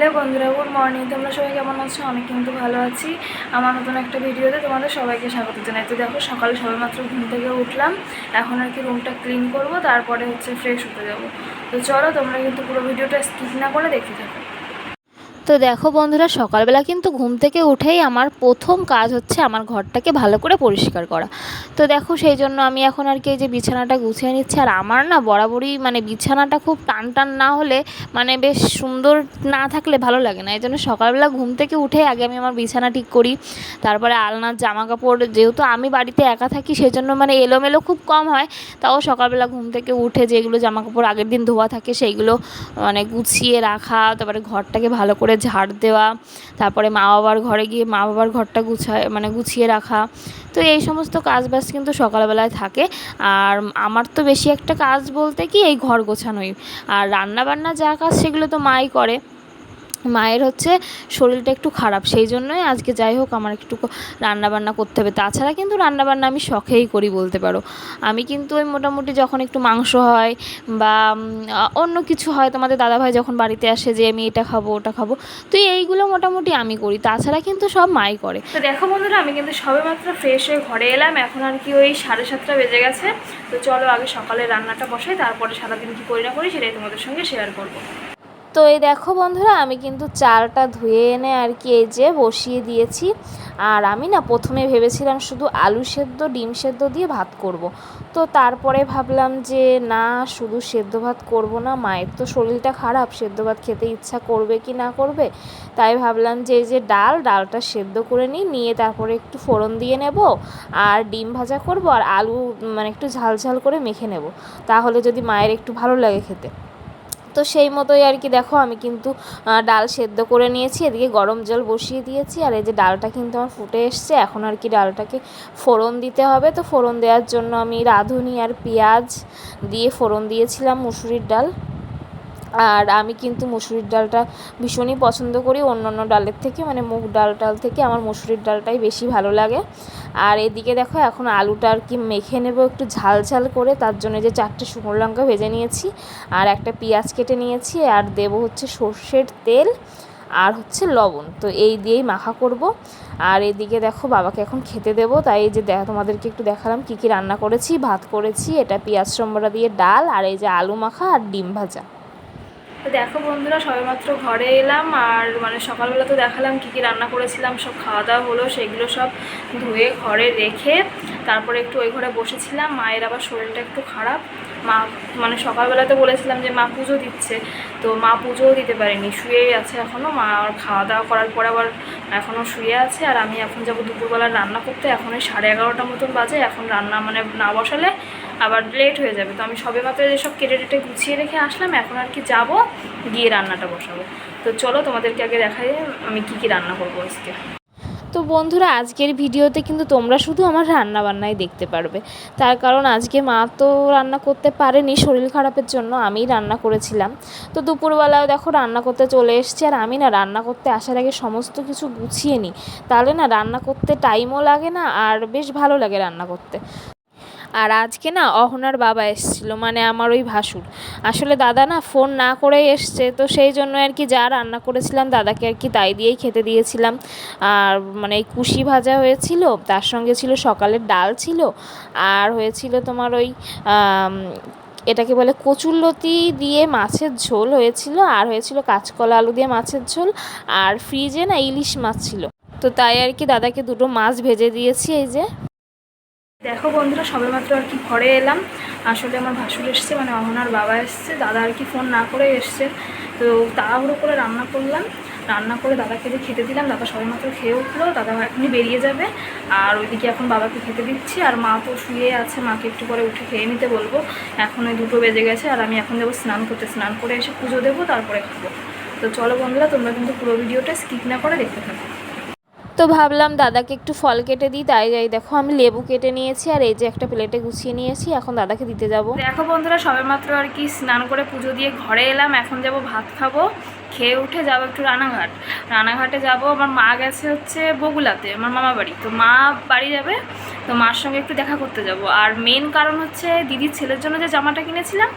Hello বন্ধুরা, good morning. তোমরা সবাই কেমন আছো? আমি কিন্তু ভালো আছি। আমার নতুন একটা ভিডিওতে তোমাদের সবাইকে স্বাগত জানাই। তো দেখো, সকালে সবেমাত্র ঘুম থেকে উঠলাম। এখন আর কি রুমটা ক্লিন করব, তারপরে ফ্রেশ হতে যাবো। তো চলো, তোমরা কিন্তু পুরো ভিডিওটা স্কিপ না করে দেখতে থাকো। তো দেখো বন্ধুরা, সকালবেলা কিন্তু ঘুম থেকে উঠেই আমার প্রথম কাজ হচ্ছে আমার ঘরটাকে ভালো করে পরিষ্কার করা। তো দেখো, সেই জন্য আমি এখন আর কি এই যে বিছানাটা গুছিয়ে নিচ্ছি। আর আমার না বরাবরই বিছানাটা খুব টান টান না হলে বেশ সুন্দর না থাকলে ভালো লাগে না। এই জন্য সকালবেলা ঘুম থেকে উঠে আগে আমি আমার বিছানা ঠিক করি। তারপরে আলনার জামা কাপড়, যেহেতু আমি বাড়িতে একা থাকি সেই জন্য এলোমেলো খুব কম হয়। তাও সকালবেলা ঘুম থেকে উঠে যেগুলো জামা কাপড় আগের দিন ধোয়া থাকে সেইগুলো গুছিয়ে রাখা, তারপরে ঘরটাকে ভালো করে ঝাড় দেওয়া, তারপরে মা বাবার ঘরে গিয়ে মা বাবার ঘরটা গুছিয়ে রাখা। তো এই সমস্ত কাজবাজ কিন্তু সকালবেলায় থাকে। আর আমার তো বেশি একটা কাজ বলতে কি এই ঘর গোছানোই। আর রান্নাবান্না যা কাজ সেগুলো তো মাই করে। মায়ের শরীরটা একটু খারাপ, সেই জন্যই আজকে যাই হোক আমার একটু রান্নাবান্না করতে হবে। তাছাড়া কিন্তু রান্নাবান্না আমি শখেই করি বলতে পারো। আমি কিন্তু ওই মোটামুটি যখন একটু মাংস হয় বা অন্য কিছু হয়, তোমাদের দাদাভাই যখন বাড়িতে আসে যে আমি এটা খাবো ওটা খাবো, তো এইগুলো মোটামুটি আমি করি। তাছাড়া কিন্তু সব মাই করে। তো দেখো বন্ধুরা, আমি কিন্তু সবেমাত্র ফ্রেশ হয়ে ঘরে এলাম। এখন আর কি ওই 7:30 বেজে গেছে। তো চলো আগে সকালে রান্নাটা বসাই, তারপরে সারাদিন কী করি না করি সেটাই তোমাদের সঙ্গে শেয়ার করবো। তো এই দেখো বন্ধুরা, আমি কিন্তু চালটা ধুয়ে এনে আর কি এই যে বসিয়ে দিয়েছি। আর আমি না প্রথমে ভেবেছিলাম শুধু আলু সেদ্ধ ডিম সেদ্ধ দিয়ে ভাত করব। তো তারপরে ভাবলাম যে না, শুধু সেদ্ধ ভাত করব না, মায়ের তো শরীরটা খারাপ, সেদ্ধ ভাত খেতে ইচ্ছা করবে কি না করবে। তাই ভাবলাম যে এই যে ডালটা সেদ্ধ করে নিয়ে তারপরে একটু ফোড়ন দিয়ে নেব, আর ডিম ভাজা করব, আর আলু একটু ঝাল ঝাল করে মেখে নেব, তাহলে যদি মায়ের একটু ভালো লাগে খেতে। তো সেই মতোই আর কি দেখো, আমি কিন্তু ডাল সেদ্ধ করে নিয়েছি, এদিকে গরম জল বসিয়ে দিয়েছি। আর এই যে ডালটা কিন্তু আমার ফুটে এসছে, এখন আর কি ডালটাকে ফোড়ন দিতে হবে। তো ফোড়ন দেওয়ার জন্য আমি রাঁধুনি আর পেঁয়াজ দিয়ে ফোড়ন দিয়েছিলাম মুসুরির ডাল। আর আমি কিন্তু মুসুরির ডালটা ভীষণই পছন্দ করি অন্য ডালের থেকে, মুগ ডাল থেকে আমার মুসুরির ডালটাই বেশি ভালো লাগে। আর এদিকে দেখো, এখন আলুটা আর কি মেখে নেব একটু ঝাল ঝাল করে, তার জন্য যে 4টে শুকনো লঙ্কা ভেজে নিয়েছি, আর একটা পেঁয়াজ কেটে নিয়েছি, আর দেব সর্ষের তেল আর লবণ। তো এই দিয়েই মাখা করব। আর এদিকে দেখো, বাবাকে এখন খেতে দেবো, তাই এই যে তোমাদেরকে একটু দেখালাম কী কী রান্না করেছি। ভাত করেছি, এটা পেঁয়াজ সম্বরা দিয়ে ডাল, আর এই যে আলু মাখা আর ডিম ভাজা। তো দেখো বন্ধুরা, সবেমাত্র ঘরে এলাম। আর সকালবেলা তো দেখালাম কী কী রান্না করেছিলাম, সব খাওয়া দাওয়া হলো, সেগুলো সব ধুয়ে ঘরে রেখে তারপরে একটু ওই ঘরে বসেছিলাম। মায়ের আবার শরীরটা একটু খারাপ। মা সকালবেলাতে বলেছিলাম যে মা পুজো দিচ্ছে, তো মা পুজোও দিতে পারেনি, শুয়েই আছে এখনও। মা খাওয়া দাওয়া করার পরে আবার এখনও শুয়ে আছে। আর আমি এখন যাবো দুপুরবেলা রান্না করতে। এখন ওই 11:30 মতন বাজে। এখন রান্না না বসালে আবার লেট হয়ে যাবে। তো আমি সবেমাত্র যেসব কেটে গুছিয়ে রেখে আসলাম, এখন আর কি যাবো, গিয়ে রান্নাটা বসাবো। তো চলো তোমাদেরকে আগে দেখাই আমি কি কি রান্না করবো আজকে। তো বন্ধুরা, আজকের ভিডিওতে কিন্তু তোমরা শুধু আমার রান্নাবান্নাই দেখতে পারবে। তার কারণ আজকে মা তো রান্না করতে পারেনি শরীর খারাপের জন্য, আমিই রান্না করেছিলাম। তো দুপুরবেলাও দেখো রান্না করতে চলে এসেছি। আর আমি না রান্না করতে আসার আগে সমস্ত কিছু গুছিয়ে নিই, তাহলে না রান্না করতে টাইমও লাগে না, আর বেশ ভালো লাগে রান্না করতে। আর আজকে না অহনার বাবা এসেছিলো, আমার ওই ভাসুর। আসলে দাদা না ফোন না করেই এসছে, তো সেই জন্য আর কি যা রান্না করেছিলাম দাদাকে আর কি তাই দিয়েই খেতে দিয়েছিলাম। আর এই কুশি ভাজা হয়েছিল, তার সঙ্গে ছিল সকালের ডাল ছিল, আর হয়েছিল তোমার ওই এটাকে বলে কচুরলতি দিয়ে মাছের ঝোল হয়েছিল, আর হয়েছিল কাঁচকলা আলু দিয়ে মাছের ঝোল, আর ফ্রিজে না ইলিশ মাছ ছিল। তো তাই আর কি দাদাকে দুটো মাছ ভেজে দিয়েছি। এই যে দেখো বন্ধুরা, সবেমাত্র আর কি ঘরে এলাম। আসলে আমার ভাসুর এসছে, অহনার বাবা এসছে, দাদা আর কি ফোন না করে এসছে। তো তাড়াহুড়ো করে রান্না করলাম, রান্না করে দাদাকে যে খেতে দিলাম। দাদা সবেমাত্র খেয়ে উঠলো, দাদা এখনই বেরিয়ে যাবে। আর ওইদিকে এখন বাবাকে খেতে দিচ্ছি। আর মা তো শুয়ে আছে, মাকে একটু পরে উঠে খেয়ে নিতে বলবো। এখন ওই 2টো বেজে গেছে। আর আমি এখন যাবো স্নান করতে, স্নান করে এসে পুজো দেবো, তারপরে খাবো। তো চলো বন্ধুরা, তোমরা কিন্তু পুরো ভিডিওটা স্কিপ না করে দেখতে থাকো। তো ভাবলাম দাদাকে একটু ফল কেটে দিই, তাই দেখো আমি লেবু কেটে নিয়েছি, আর এই যে একটা প্লেটে গুছিয়ে নিয়েছি, এখন দাদাকে দিতে যাব। দেখো বন্ধুরা, সবেমাত্র আর কি স্নান করে পুজো দিয়ে ঘরে এলাম। এখন যাব ভাত খাবো। খেয়ে উঠে যাবো একটু রানাঘাটে যাব। আমার মা গেছে হচ্ছে বগুলাতে, আমার মামা বাড়ি, তো মা বাড়ি যাবে, তো মার সঙ্গে একটু দেখা করতে যাব। আর মেন কারণ হচ্ছে দিদির ছেলের জন্য যে জামাটা কিনেছিলাম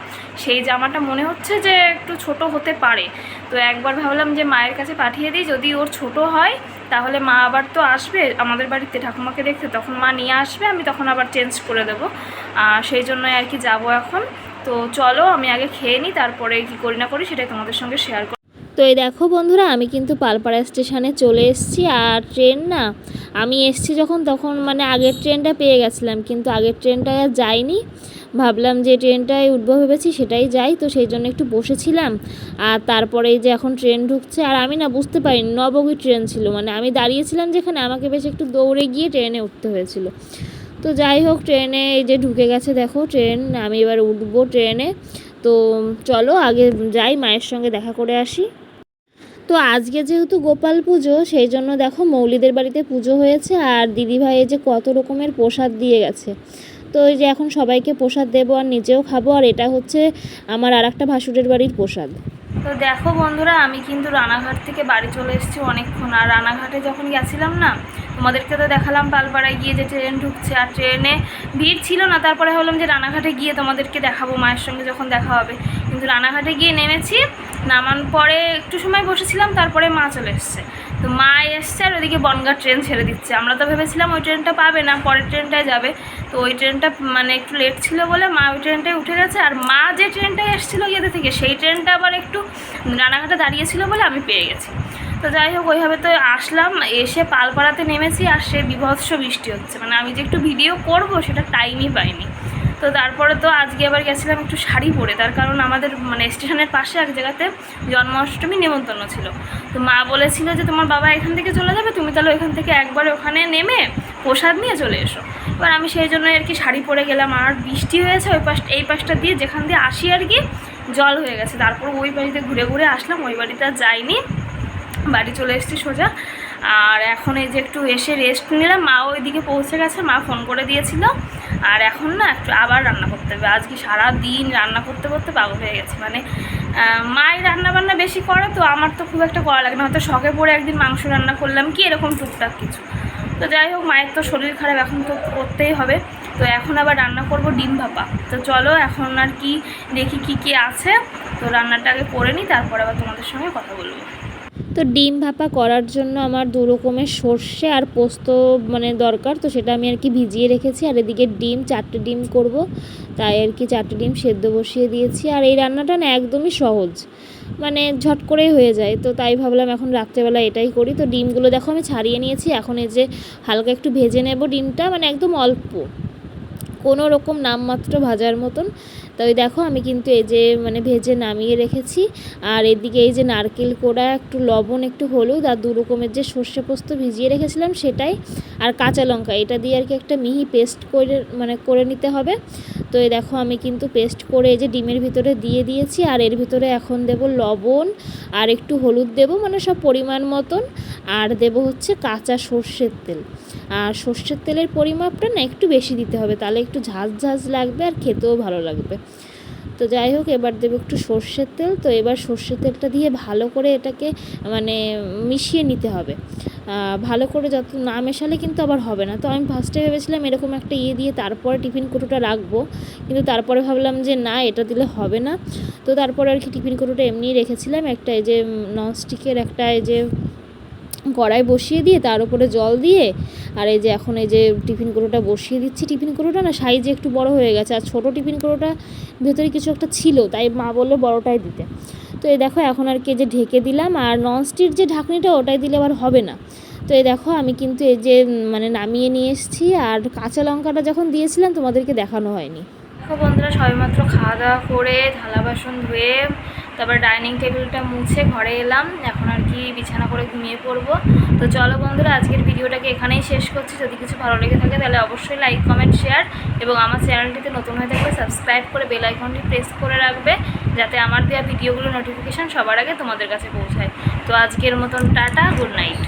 সেই জামাটা মনে হচ্ছে যে একটু ছোট হতে পারে, তো একবার ভাবলাম যে মায়ের কাছে পাঠিয়ে দিই, যদি ওর ছোট হয় তাহলে মা আবার তো আসবে আমাদের বাড়িতে ঠাকুমাকে দেখতে, তখন মা নিয়ে আসবে, আমি তখন আবার চেঞ্জ করে দেবো। সেই জন্যই আর কি যাবো এখন। তো চলো আমি আগে খেয়ে নিই, তারপরে কি করি না করি সেটাই তোমাদের সঙ্গে শেয়ার করি। তো এই দেখো বন্ধুরা, আমি কিন্তু পালপাড়া স্টেশনে চলে এসেছি। আর ট্রেন না, আমি এসেছি যখন তখন মানে আগের ট্রেনটা পেয়ে গেছিলাম, কিন্তু আগের ট্রেনটায় আর যাইনি। ভাবলাম যে ট্রেনটায় উঠবো ভেবেছি সেটাই যাই, তো সেই জন্য একটু বসেছিলাম। আর তারপরে এই যে এখন ট্রেন ঢুকছে, আর আমি না বুঝতে পারিনি নবগী ট্রেন ছিল, মানে আমি দাঁড়িয়েছিলাম যেখানে আমাকে বেশ একটু দৌড়ে গিয়ে ট্রেনে উঠতে হয়েছিল। তো যাই হোক, ট্রেনে এই যে ঢুকে গেছে দেখো ট্রেন, আমি এবার উঠবো ট্রেনে। তো চলো আগে যাই, মায়ের সঙ্গে দেখা করে আসি। তো আজকে যেহেতু গোপাল পুজো, সেই জন্য দেখো মৌলিদের বাড়িতে পুজো হয়েছে, আর দিদিভাই যে কত রকমের প্রসাদ দিয়ে গেছে। তো এই যে এখন সবাইকে প্রসাদ দেবো আর নিজেও খাবো, আর এটা হচ্ছে আমার আর একটা ভাসুরের বাড়ির প্রসাদ। তো দেখো বন্ধুরা, আমি কিন্তু রানাঘাট থেকে বাড়ি চলে এসেছি অনেকক্ষণ। আর রানাঘাটে যখন গেছিলাম না, তোমাদেরকে তো দেখালাম পালপাড়ায় গিয়ে যে ট্রেন ঢুকছে, আর ট্রেনে ভিড় ছিল না। তারপরে ভাবলাম যে রানাঘাটে গিয়ে তোমাদেরকে দেখাবো, মায়ের সঙ্গে যখন দেখা হবে। কিন্তু রানাঘাটে গিয়ে নেমেছি, নামান পরে একটু সময় বসেছিলাম, তারপরে মা চলে এসছে। তো মা এসছে আর ওইদিকে বনগাঁ ট্রেন ছেড়ে দিচ্ছে। আমরা তো ভেবেছিলাম ওই ট্রেনটা পাবে না, পরের ট্রেনটায় যাবে। তো ওই ট্রেনটা মানে একটু লেট ছিল বলে মা ওই ট্রেনটায় উঠে গেছে। আর মা যে ট্রেনটায় এসেছিলো ইয়েতে থেকে, সেই ট্রেনটা আবার একটু রানাঘাটে দাঁড়িয়েছিল বলে আমি পেয়ে গেছি। তো যাই হোক, ওইভাবে তো আসলাম, এসে পালপাড়াতে নেমেছি, আর সে বীভৎস বৃষ্টি হচ্ছে, মানে আমি যে একটু ভিডিও করব সেটা টাইমই পাইনি। তো তারপরে তো আজকে আবার গেছিলাম একটু শাড়ি পরে, তার কারণ আমাদের মানে স্টেশনের পাশে এক জায়গাতে জন্মাষ্টমী নেমন্তন্ন ছিল। তো মা বলেছিল যে তোমার বাবা এখান থেকে চলে যাবে, তুমি তাহলে ওইখান থেকে একবার ওখানে নেমে প্রসাদ নিয়ে চলে এসো। এবার আমি সেই জন্য আর কি শাড়ি পরে গেলাম। আর বৃষ্টি হয়েছে ওই এই পাশটা দিয়ে, যেখান দিয়ে আসি আর কি জল হয়ে গেছে। তারপর ওই বাড়িতে ঘুরে ঘুরে আসলাম, ওই বাড়িতে আর যাইনি, বাড়ি চলে এসেছি সোজা। আর এখন এই যে একটু এসে রেস্ট নিলাম, মা ওইদিকে পৌঁছে গেছে, মা ফোন করে দিয়েছিল। আর এখন না একটু আবার রান্না করতে হবে, আজকে সারা দিন রান্না করতে করতে পাগল হয়ে গেছে। মানে মাই রান্না বান্না বেশি করে, তো আমার তো খুব একটা করা লাগে না, হয়তো শখে পড়ে একদিন মাংস রান্না করলাম কি এরকম টুকটাক কিছু। তো যাই হোক, মায়ের তো শরীর খারাপ, এখন তো করতেই হবে। তো এখন আবার রান্না করব ডিম ভাপা। তো চলো এখন আর কি দেখি কি কি আছে, তো রান্নাটা আগে করে নিই, তারপর আবার তোমাদের সঙ্গে কথা বলবো। তো ডিম ভাপা করার জন্য আমার 2 রকমের সর্ষে আর পোস্ত মানে দরকার, তো সেটা আমি আর কি ভিজিয়ে রেখেছি। আর এদিকে ডিম 4টে ডিম করব, তাই আর কি 4টে ডিম সেদ্ধ বসিয়ে দিয়েছি। আর এই রান্নাটা না একদমই সহজ, মানে ঝট করেই হয়ে যায়, তো তাই ভাবলাম এখন রাত্রেবেলা এটাই করি। তো ডিমগুলো দেখো আমি ছাড়িয়ে নিয়েছি, এখন এই যে হালকা একটু ভেজে নেব ডিমটা, মানে একদম অল্প, কোনো রকম নামমাত্র ভাজার মতন। তো ওই দেখো আমি কিন্তু এই যে মানে ভেজে নামিয়ে রেখেছি। আর এদিকে এই যে নারকেল কোড়া, একটু লবণ, একটু হলুদ, আর 2 রকমের যে সর্ষে পোস্ত ভিজিয়ে রেখেছিলাম সেটাই, আর কাঁচা লঙ্কা, এটা দিয়ে আর কি একটা মিহি পেস্ট করে নিতে হবে। তো এই দেখো আমি কিন্তু পেস্ট করে এই যে ডিমের ভিতরে দিয়ে দিয়েছি। আর এর ভিতরে এখন দেব লবণ আর একটু হলুদ দেব, মানে সব পরিমাণ মতন। আর দেব হচ্ছে কাঁচা সর্ষের তেল। আর সর্ষের তেলের পরিমাপটা না একটু বেশি দিতে হবে, তাহলে একটু ঝাঁঝ ঝাঁঝ লাগবে আর খেতেও ভালো লাগবে। তো যাই হোক, এবার দেবো একটু সর্ষের তেল। তো এবার সর্ষের তেলটা দিয়ে ভালো করে এটাকে মানে মিশিয়ে নিতে হবে। ভালো করে যত না মেশালে কিন্তু আবার হবে না। তো আমি ফার্স্টে ভেবেছিলাম এরকম একটা দিয়ে তারপরে টিফিন কৌটোটা রাখবো, কিন্তু তারপরে ভাবলাম যে না, এটা দিলে হবে না। তো তারপরে আর কি টিফিন কৌটোটা এমনিই রেখেছিলাম, একটা এই যে ননস্টিকের একটা এই যে কড়াই বসিয়ে দিয়ে তার উপরে জল দিয়ে, আর এই যে এখন এই যে টিফিন কৌটোটা বসিয়ে দিচ্ছি। টিফিন কৌটোটা না সাইজে একটু বড় হয়ে গেছে, আর ছোটো টিফিন কৌটোটা ভেতরে কিছু একটা ছিল, তাই মা বললো বড়টাই দিতে। তো এই দেখো এখন আর কি যে ঢেকে দিলাম। আর ননস্টিক যে ঢাকনিটা ওটাই দিলে আবার হবে না। তো এই দেখো আমি কিন্তু এই যে মানে নামিয়ে নিয়ে এসেছি। আর কাঁচা লঙ্কাটা যখন দিয়েছিলাম তোমাদেরকে দেখানো হয়নি। দেখো বন্ধুরা, সবেমাত্র খাওয়া দাওয়া করে থালা বাসন ধুয়ে তারপর ডাইনিং টেবিলটা মুছে ঘরে এলাম, এখন আর কি বিছানা করে ঘুমিয়ে পড়বো। তো চলো বন্ধুরা, আজকের ভিডিওটাকে এখানেই শেষ করছি। যদি কিছু ভালো লেগে থাকে তাহলে অবশ্যই লাইক, কমেন্ট, শেয়ার, এবং আমার চ্যানেলটিতে নতুন হয়ে থাকলে সাবস্ক্রাইব করে বেল আইকনটি প্রেস করে রাখবে, যাতে আমার দেওয়া ভিডিওগুলো নোটিফিকেশান সবার আগে তোমাদের কাছে পৌঁছায়। তো আজকের মতন টাটা, গুড নাইট।